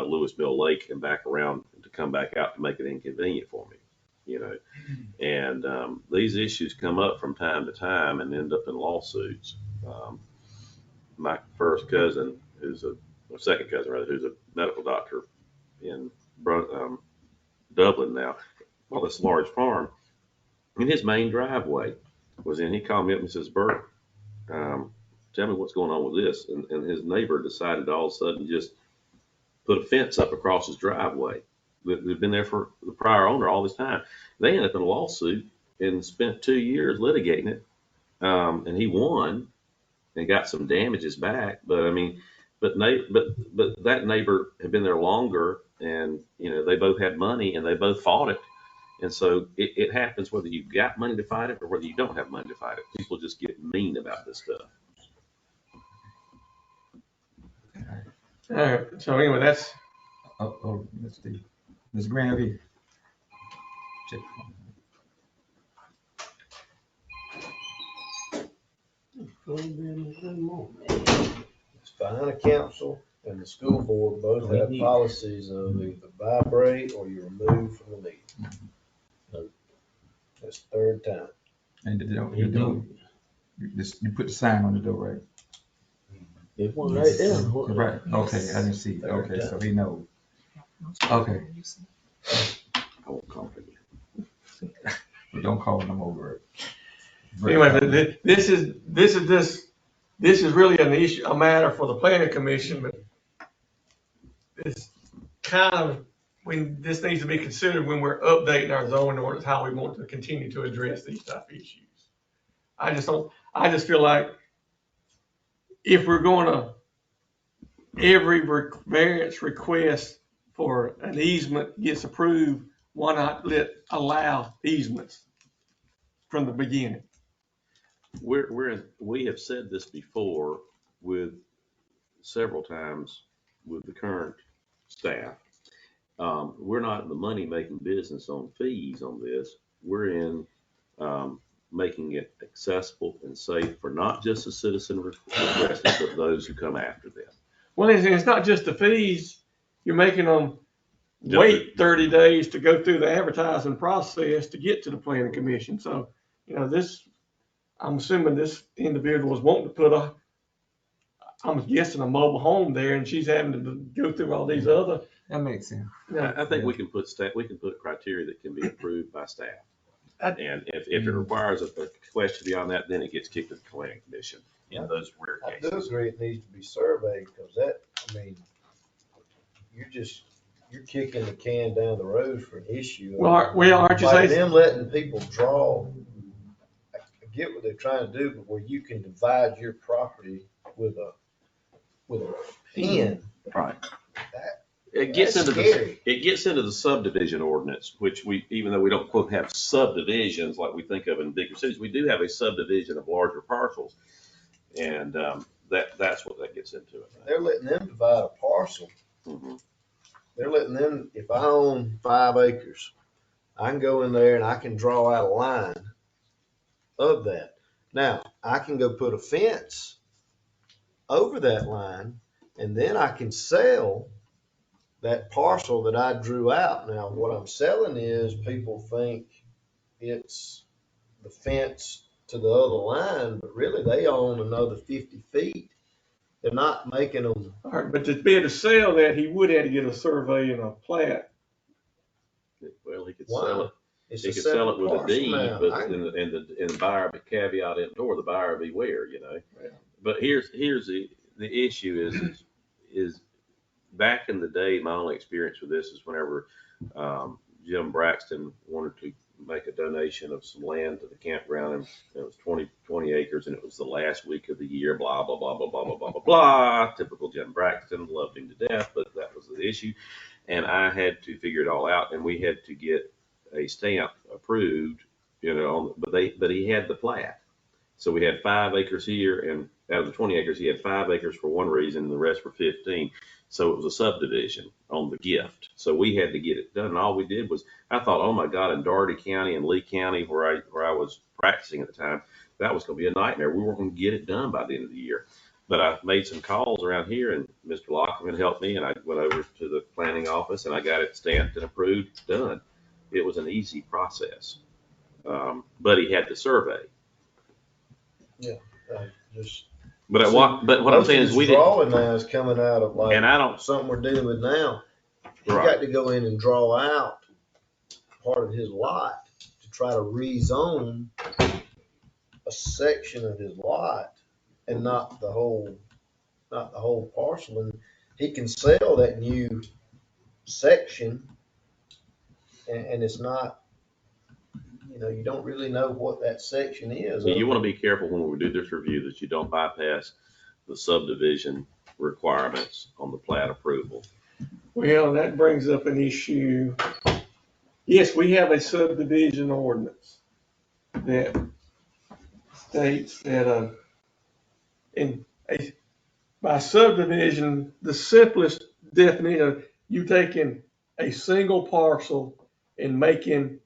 Speaker 6: Louisville Lake and back around to come back out to make it inconvenient for me, And these issues come up from time to time and end up in lawsuits. My first cousin, second cousin rather, who's a medical doctor in Dublin now, well, this large farm, and his main driveway was in. He called me up and says, "Bert, tell me what's going on with this." And his neighbor decided to all of a sudden just put a fence up across his driveway. They've been there for the prior owner all this time. They ended up in a lawsuit and spent 2 years litigating it. And he won and got some damages back. But that neighbor had been there longer, and they both had money and they both fought it. And so it happens whether you've got money to fight it or whether you don't have money to fight it. People just get mean about this stuff.
Speaker 2: All right. So anyway, that's.
Speaker 5: Let's see. Ms. Granby. Check.
Speaker 10: Fine, council and the school board both have policies of either vibrate or you remove from the meeting. That's the 3rd time.
Speaker 5: And you put the sign on the door, right?
Speaker 10: There's one right there.
Speaker 5: Right. Okay, I didn't see it. Okay, so he knows. Okay.
Speaker 6: I won't call it again.
Speaker 5: We don't call them over.
Speaker 2: Anyway, this is really an issue, a matter for the planning commission, but it's kind of this needs to be considered when we're updating our zoning ordinance, how we want to continue to address these type of issues. I just feel like if we're going to, every variance request for an easement gets approved, why not allow easements from the beginning?
Speaker 6: We have said this before with several times with the current staff. We're not in the money making business on fees on this. We're in making it accessible and safe for not just the citizen requesting, but those who come after them.
Speaker 2: Well, it's not just the fees. You're making them wait 30 days to go through the advertising process to get to the planning commission. So, I'm assuming this individual was wanting to put I'm guessing a mobile home there, and she's having to go through all these other.
Speaker 5: That makes sense.
Speaker 6: I think we can put criteria that can be approved by staff. And if it requires a question beyond that, then it gets kicked to the planning commission in those rare cases.
Speaker 10: I do agree it needs to be surveyed because you're kicking the can down the road for an issue.
Speaker 2: Well, aren't you
Speaker 10: By
Speaker 2: saying?
Speaker 10: them letting people draw, I get what they're trying to do, but where you can divide your property with a pen.
Speaker 6: Right.
Speaker 10: That-
Speaker 6: It gets
Speaker 10: That's
Speaker 6: into
Speaker 10: scary.
Speaker 6: it gets into the subdivision ordinance, which we, even though we don't quote have subdivisions like we think of in bigger cities, we do have a subdivision of larger parcels, and that's what that gets into.
Speaker 10: They're letting them divide a parcel.
Speaker 6: Mm-hmm.
Speaker 10: They're letting them, if I own 5 acres, I can go in there and I can draw out a line of that. Now, I can go put a fence over that line, and then I can sell that parcel that I drew out. Now, what I'm selling is people think it's the fence to the other line, but really they own another 50 feet. They're not making them.
Speaker 2: All right, but to be able to sell that, he would have to get a survey and a plat.
Speaker 6: Well, he could
Speaker 10: Why?
Speaker 6: sell it.
Speaker 10: It's
Speaker 6: He
Speaker 10: a
Speaker 6: could sell it
Speaker 10: separate
Speaker 6: with a
Speaker 10: parcel
Speaker 6: deed,
Speaker 10: now.
Speaker 6: but and the buyer, but caveat in door, the buyer beware, you know.
Speaker 2: Yeah.
Speaker 6: But here's the issue is back in the day, my only experience with this is whenever Jim Braxton wanted to make a donation of some land to the campground, and it was 20 acres, and it was the last week of the year, blah, blah, blah, blah, blah, blah, blah, blah, blah. Typical Jim Braxton, loved him to death, but that was the issue. And I had to figure it all out, and we had to get a stamp approved, you know, but he had the plat. So we had 5 acres here, and out of the 20 acres, he had 5 acres for one reason, and the rest were 15. So it was a subdivision on the gift. So we had to get it done. And all we did was, I thought, oh my God, in Doherty County and Lee County, where I was practicing at the time, that was going to be a nightmare. We weren't going to get it done by the end of the year. But I made some calls around here, and Mr. Lockman helped me, and I went over to the planning office, and I got it stamped and approved, done. It was an easy process. But he had to survey.
Speaker 10: Just
Speaker 6: But what I'm saying is we didn't.
Speaker 10: Drawing now is coming out of like
Speaker 6: And I don't.
Speaker 10: something we're dealing with now. He
Speaker 6: Right.
Speaker 10: got to go in and draw out part of his lot to try to rezone a section of his lot and not the whole parcel. And he can sell that new section, and it's not, you know, you don't really know what that section is.
Speaker 6: You want to be careful when we do this review that you don't bypass the subdivision requirements on the plat approval.
Speaker 2: Well, that brings up an issue. Yes, we have a subdivision ordinance that states that by subdivision, the simplest definition of you taking a single parcel and making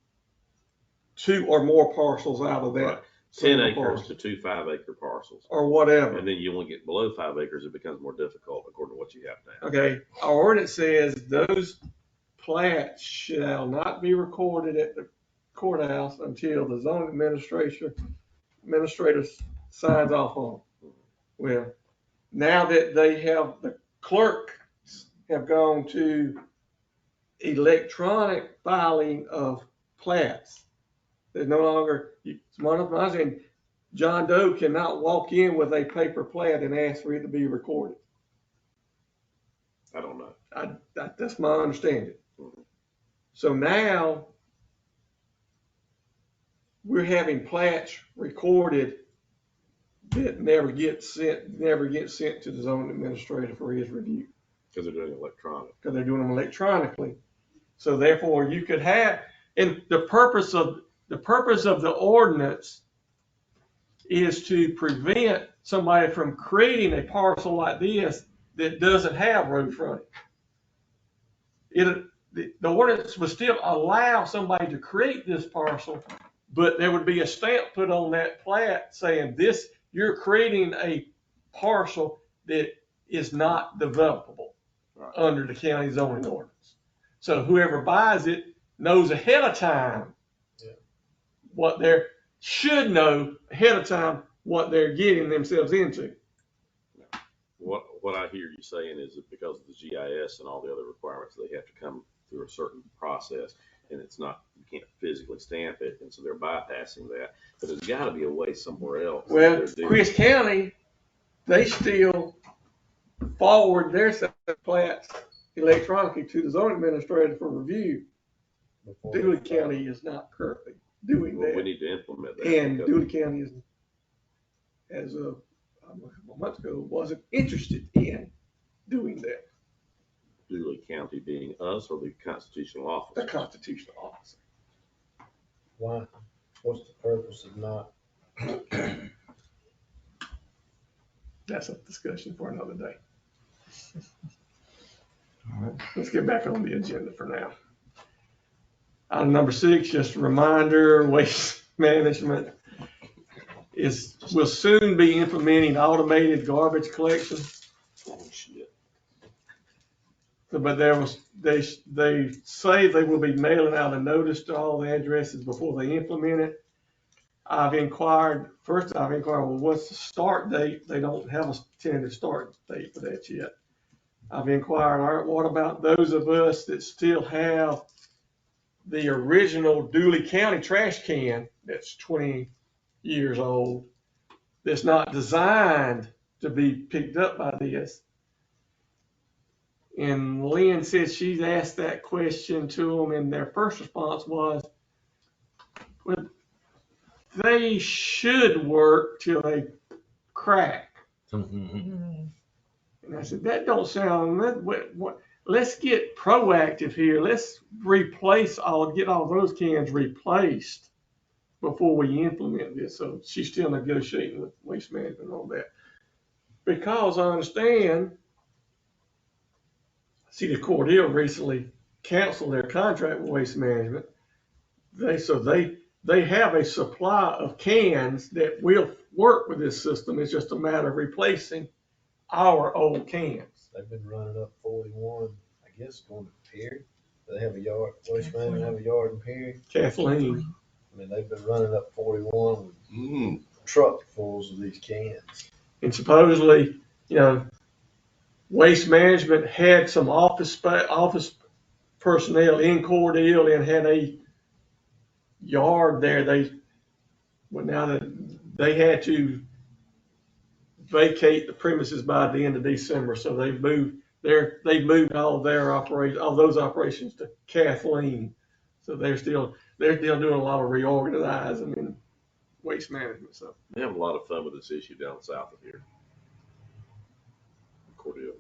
Speaker 2: 2 or more parcels out of that.
Speaker 6: Right. 10
Speaker 2: single
Speaker 6: acres
Speaker 2: parcel,
Speaker 6: to 2 5-acre parcels.
Speaker 2: or whatever.
Speaker 6: And then you only get below 5 acres, it becomes more difficult according to what you have now.
Speaker 2: Okay, our ordinance says those plats shall not be recorded at the courthouse until the zoning administrator signs off on them. Well, now that the clerk have gone to electronic filing of plats, there's no longer, John Doe cannot walk in with a paper plat and ask for it to be recorded.
Speaker 6: I don't know.
Speaker 2: That's my understanding. So now we're having plats recorded that never get sent to the zoning administrator for his review.
Speaker 6: Because they're doing it electronic.
Speaker 2: Because they're doing them electronically. So therefore you could have, and the purpose of the ordinance is to prevent somebody from creating a parcel like this that doesn't have road frontage. The ordinance would still allow somebody to create this parcel, but there would be a stamp put on that plat saying this, you're creating a parcel that is not developable under the county zoning ordinance. So whoever buys it knows ahead of time should know ahead of time what they're getting themselves into.
Speaker 6: What I hear you saying is that because of the GIS and all the other requirements, they have to come through a certain process, and it's not, you can't physically stamp it, and so they're bypassing that. But there's got to be a way somewhere else.
Speaker 2: Well, Chris County, they still forward their plats electronically to the zoning administrator for review.
Speaker 10: before
Speaker 2: Dooley
Speaker 10: they-
Speaker 2: County is not currently doing
Speaker 6: Well, we
Speaker 2: that.
Speaker 6: need to implement that.
Speaker 2: And
Speaker 6: because-
Speaker 2: Dooley County is, as of a couple months ago, wasn't interested in doing that,
Speaker 6: Dooley County being us or the constitutional
Speaker 2: the
Speaker 6: office?
Speaker 2: constitutional officer.
Speaker 10: Why? What's the purpose of not?
Speaker 2: That's a discussion for another day.
Speaker 5: All right.
Speaker 2: Let's get back on the agenda for now. Item number 6, just a reminder, waste management will soon be implementing automated garbage collection.
Speaker 6: Oh, shit.
Speaker 2: But they say they will be mailing out a notice to all the addresses before they implement it. I've inquired, well, what's the start date? They don't have a tentative start date for that yet. I've inquired, all right, what about those of us that still have the original Dooley County trash can that's 20 years old, that's not designed to be picked up by this? And Lynn said she's asked that question to them, and their first response was, well, they should work till they crack. And I said, that don't sound, let's get proactive here. Let's get all those cans replaced before we implement this. So she's still negotiating with Waste Management on that. Because I understand, City of Cordell recently canceled their contract with Waste Management. They have a supply of cans that will work with this system. It's just a matter of replacing our old cans.
Speaker 10: They've been running up 41, I guess, going to Perry. They have a yard, Waste Management have a yard in Perry.
Speaker 2: Kathleen.
Speaker 10: I mean, they've been running up 41 with truckfuls of these cans.
Speaker 2: And supposedly, Waste Management had some office personnel in Cordell and had a yard there. Now that they had to vacate the premises by the end of December, so they've moved all those operations to Kathleen. So they're still doing a lot of reorganizing in Waste Management. So
Speaker 6: They have a lot of fun with this issue down south of here. Cordell.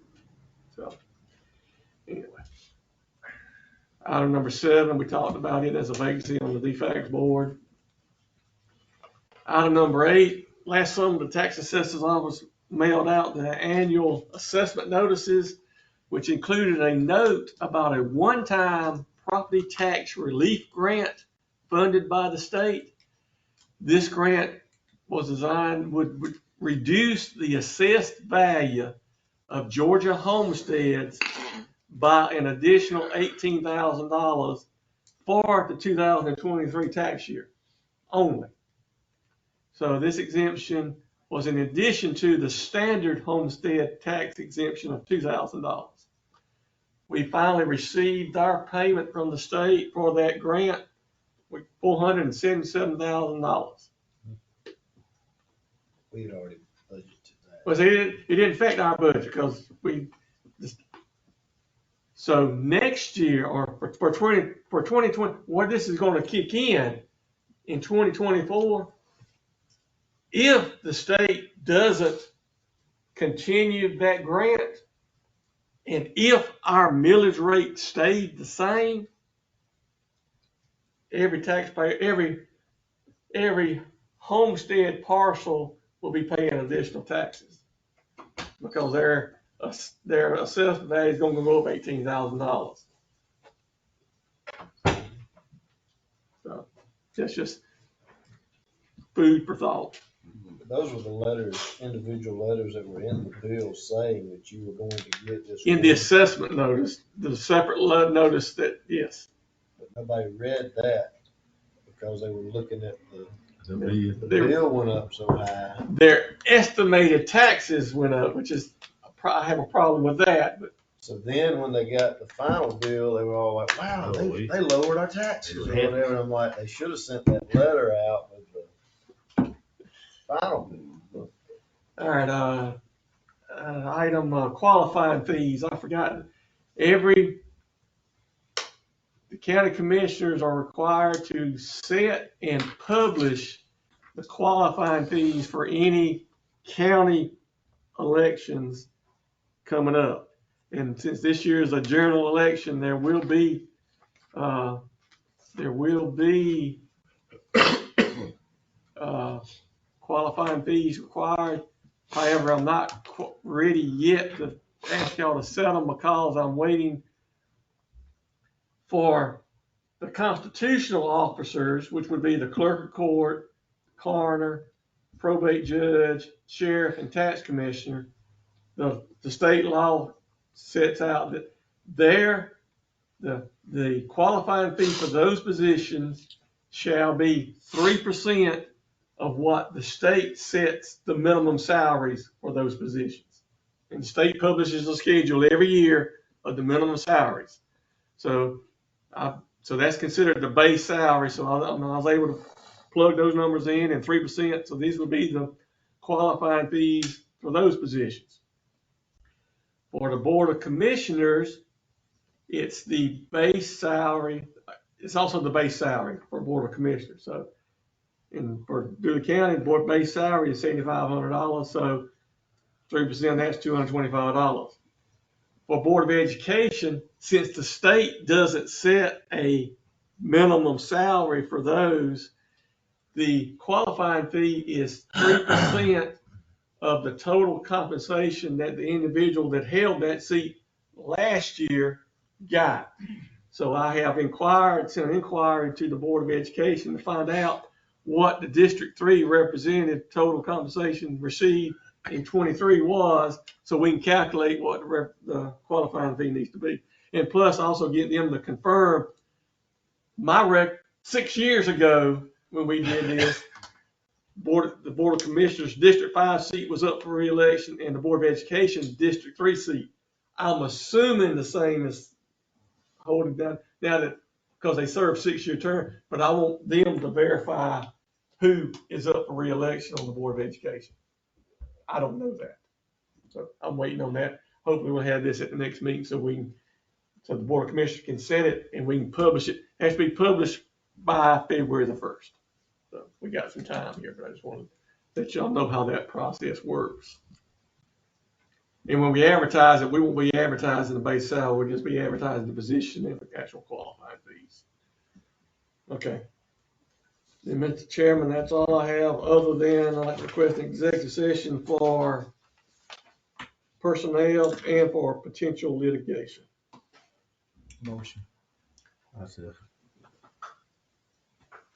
Speaker 2: anyway, item number 7, we talked about it as a vacancy on the DFAX board. Item number 8, last summer the tax assessor's office mailed out the annual assessment notices, which included a note about a one-time property tax relief grant funded by the state. This grant was designed, would reduce the assessed value of Georgia homesteads by an additional $18,000 for the 2023 tax year only. So this exemption was in addition to the standard homestead tax exemption of $2,000. We finally received our payment from the state for that grant with $477,000.
Speaker 10: We had already budgeted that.
Speaker 2: Well, see, it didn't affect our budget because so next year or for 2020, what this is going to kick in 2024, if the state doesn't continue that grant, and if our millage rate stayed the same, every taxpayer, every homestead parcel will be paying additional taxes because their assessment value is going to go up $18,000. So that's just food for thought.
Speaker 10: Those were the letters, individual letters that were in the bill saying that you were going to get this.
Speaker 2: In the assessment notice, the separate notice that, yes.
Speaker 10: But nobody read that because they were looking at the
Speaker 2: Their-
Speaker 10: bill went up so high.
Speaker 2: Their estimated taxes went up, which is, I have a problem with that, but
Speaker 10: So then when they got the final bill, they were all like, wow, they lowered our taxes or whatever. And I'm like, they should have sent that letter out with the final bill.
Speaker 2: all right, item qualifying fees. I forgot. the county commissioners are required to set and publish the qualifying fees for any county elections coming up. And since this year is a general election, there will be qualifying fees required. However, I'm not ready yet to ask y'all to set them because I'm waiting for the constitutional officers, which would be the clerk of court, coroner, probate judge, sheriff, and tax commissioner. The state law sets out that the qualifying fee for those positions shall be 3% of what the state sets the minimum salaries for those positions. And the state publishes a schedule every year of the minimum salaries. So that's considered the base salary. So I was able to plug those numbers in, and 3%. So these would be the qualifying fees for those positions. For the Board of Commissioners, it's the base salary. It's also the base salary for Board of Commissioners. So, and for Dudley County, the board base salary is $7,500. So 3%, that's $225. For Board of Education, since the state doesn't set a minimum salary for those, the qualifying fee is 3% of the total compensation that the individual that held that seat last year got. So I have sent an inquiry to the Board of Education to find out what the District 3 representative total compensation received in 23 was, so we can calculate what the qualifying fee needs to be. And plus also get them to confirm 6 years ago when we did this, the Board of Commissioners District 5 seat was up for re-election, and the Board of Education District 3 seat. I'm assuming the same as holding down now that because they serve 6-year term, but I want them to verify who is up for re-election on the Board of Education. I don't know that. So I'm waiting on that. Hopefully we'll have this at the next meeting so the Board of Commissioners can set it and we can publish it. It has to be published by February the 1st. So we got some time here, but I just wanted to let y'all know how that process works. And when we advertise it, we won't be advertising the base salary, we'll just be advertising the position and the actual qualifying fees. Okay. And Mr. Chairman, that's all I have, other than I'd like to request an executive session for personnel and for potential litigation.
Speaker 5: Motion.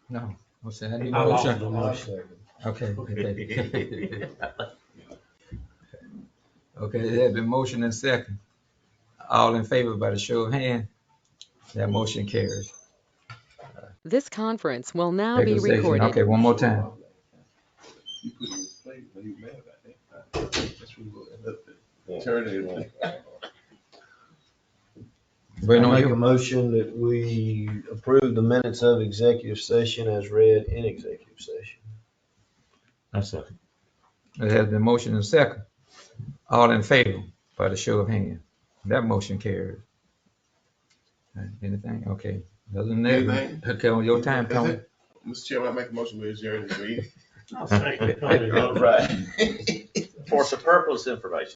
Speaker 5: No. What's that? I need a
Speaker 7: I lost
Speaker 5: motion.
Speaker 7: the motion.
Speaker 5: Okay. Okay, there has been motion and second. All in favor by the show of hand. That motion carries.
Speaker 1: This conference will now be
Speaker 5: Executive session.
Speaker 1: recorded.
Speaker 5: Okay, one more time.
Speaker 8: You put it in his place when he was mad about that. That's what we'll end up turning it on.
Speaker 5: Waiting
Speaker 10: I
Speaker 5: on
Speaker 10: make a
Speaker 5: you.
Speaker 10: motion that we approve the minutes of executive session as read in executive session.
Speaker 4: I second.
Speaker 5: There has been motion and second. All in favor by the show of hand. That motion carries. Anything? Okay. Other than that,
Speaker 8: Anything?
Speaker 5: okay, on your time,
Speaker 8: That's
Speaker 5: Tony.
Speaker 8: it. Mr. Chairman, I make a motion we adjourn this meeting.
Speaker 7: I'll second it.
Speaker 11: All right. For some purpose information.